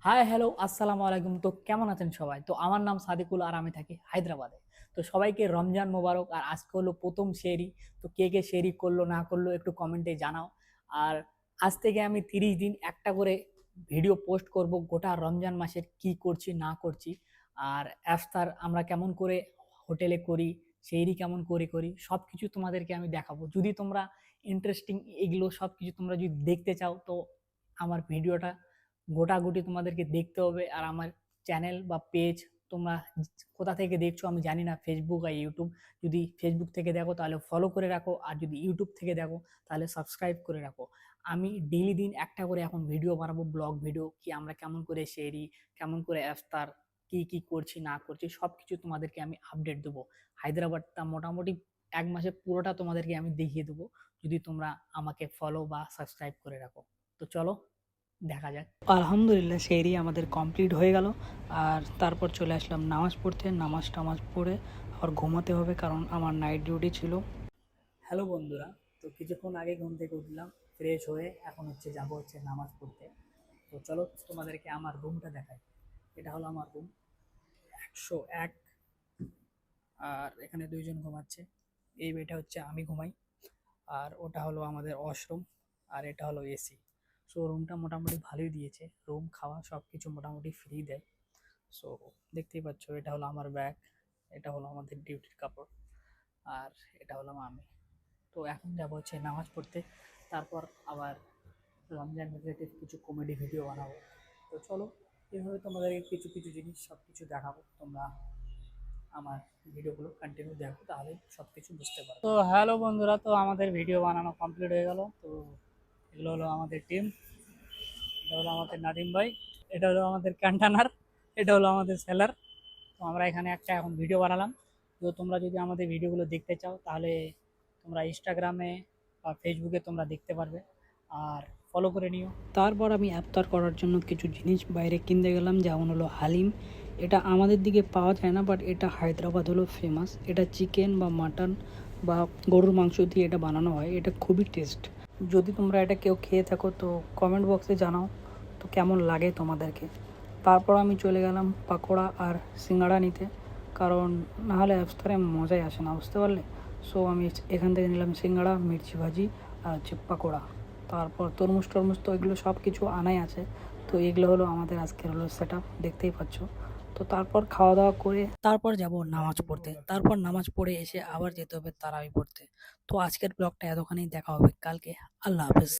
Hi hello আসসালামু আলাইকুম। তো কেমন আছেন সবাই? তো আমার নাম সাদিকুল আর আমি থাকি হায়দ্রাবাদে। তো সবাইকে রমজান মোবারক। আর আজকে হলো প্রথম সেহরি। তো কে কে সেহরি করলো না করলো একটু কমেন্টে জানাও। আর আজ থেকে আমি 30 দিন একটা করে ভিডিও পোস্ট করব গোটা রমজান মাসের কি করছি না করছি। আর ইফতার আমরা কেমন করে হোটেলে করি, সেহরি কেমন করে করি, সব কিছু তোমাদেরকে আমি দেখাবো। যদি তোমরা ইন্টারেস্টিং এগুলো সব কিছু তোমরা যদি দেখতে চাও তো আমার ভিডিওটা গোটাগুটি তোমাদেরকে দেখতে হবে। আর আমার চ্যানেল বা পেজ তোমরা কোথা থেকে দেখছো আমি জানি না, ফেসবুক আর ইউটিউব। যদি ফেসবুক থেকে দেখো তাহলে ফলো করে রাখো, আর যদি ইউটিউব থেকে দেখো তাহলে সাবস্ক্রাইব করে রাখো। আমি ডেইলি দিন একটা করে এখন ভিডিও বানাবো, ব্লগ ভিডিও, কি আমরা কেমন করে সেরি, কেমন করে ইফতার, কি কি করছি না করছি সব কিছু তোমাদেরকে আমি আপডেট দেবো। হায়দ্রাবাদটা মোটামুটি 1 মাসে পুরোটা তোমাদেরকে আমি দেখিয়ে দেবো, যদি তোমরা আমাকে ফলো বা সাবস্ক্রাইব করে রাখো। তো চলো দেখা যাক। আলহামদুলিল্লাহ সেহরি আমাদের কমপ্লিট হয়ে গেল। আর তারপর চলে আসলাম নামাজ পড়তে। নামাজ টামাজ পড়ে আবার ঘুমাতে হবে, কারণ আমার নাইট ডিউটি ছিল। হ্যালো বন্ধুরা, তো কিছুক্ষণ আগে ঘুম থেকে উঠলাম, ফ্রেশ হয়ে এখন যাবো নামাজ পড়তে। তো চলো তোমাদেরকে আমার রুমটা দেখাই। এটা হলো আমার রুম 101। আর এখানে দুইজন ঘুমাচ্ছে। এই বেডটা আমি ঘুমাই। আর ওটা হলো আমাদের ওয়াশরুম। আর এটা হলো এসি। সো রুমটা মোটামুটি ভালোই দিয়েছে, রুম খাওয়া সব কিছু মোটামুটি ফ্রি দেয়। সো দেখতেই পাচ্ছ, এটা হলো আমার ব্যাগ, এটা হলো আমাদের ডিউটির কাপড়, আর এটা হলাম আমি। তো এখন যাবো নামাজ পড়তে। তারপর আবার রমজান রিলেটেড কিছু কমেডি ভিডিও বানাবো। তো চলো, এভাবে তোমাদেরকে কিছু কিছু জিনিস সব কিছু দেখাবো। তোমরা আমার ভিডিওগুলো কন্টিনিউ দেখো, তাহলে সব কিছু বুঝতে পারো। তো হ্যালো বন্ধুরা, তো আমাদের ভিডিও বানানো কমপ্লিট হয়ে গেল। তো এগুলো হলো আমাদের টিম। এটা হলো আমাদের নাদিম ভাই, এটা হলো আমাদের কন্টেনার, এটা হলো আমাদের সেলার। তো আমরা এখানে একটা এখন ভিডিও বানালাম। তো তোমরা যদি আমাদের ভিডিওগুলো দেখতে চাও তাহলে তোমরা ইনস্টাগ্রামে বা ফেসবুকে তোমরা দেখতে পারবে, আর ফলো করে নিও। তারপর আমি ইফতার করার জন্য কিছু জিনিস বাইরে কিনতে গেলাম, যেমন হলো হালিম। এটা আমাদের দিকে পাওয়া যায় না, বাট এটা হায়দ্রাবাদ হলো ফেমাস। এটা চিকেন বা মাটন বা গরুর মাংস দিয়ে এটা বানানো হয়, এটা খুবই টেস্ট। যদি তোমরা এটা কেউ খেয়ে থাকো তো কমেন্ট বক্সে জানাও তো কেমন লাগে তোমাদেরকে। তারপর আমি চলে গেলাম পাকোড়া আর সিঙ্গাড়া নিতে, কারণ নাহলে ইফতারে মজাই আসে না, বুঝতে পারলে। সো আমি এখান থেকে নিলাম সিঙ্গাড়া, মির্চি ভাজি আর পাকোড়া। তারপর তরমুজ টরমুজ তো এগুলো সব কিছু আনাই আছে। তো এগুলো হলো আমাদের আজকের হলো সেট আপ, দেখতেই পাচ্ছ। তো তারপর খাওয়া দাওয়া করে তারপর যাব নামাজ পড়তে। তারপর নামাজ পড়ে এসে আবার যেতে হবে তারাবি পড়তে। তো আজকের ব্লগটা এতখানি, দেখা হবে কালকে। আল্লাহ হাফেজ।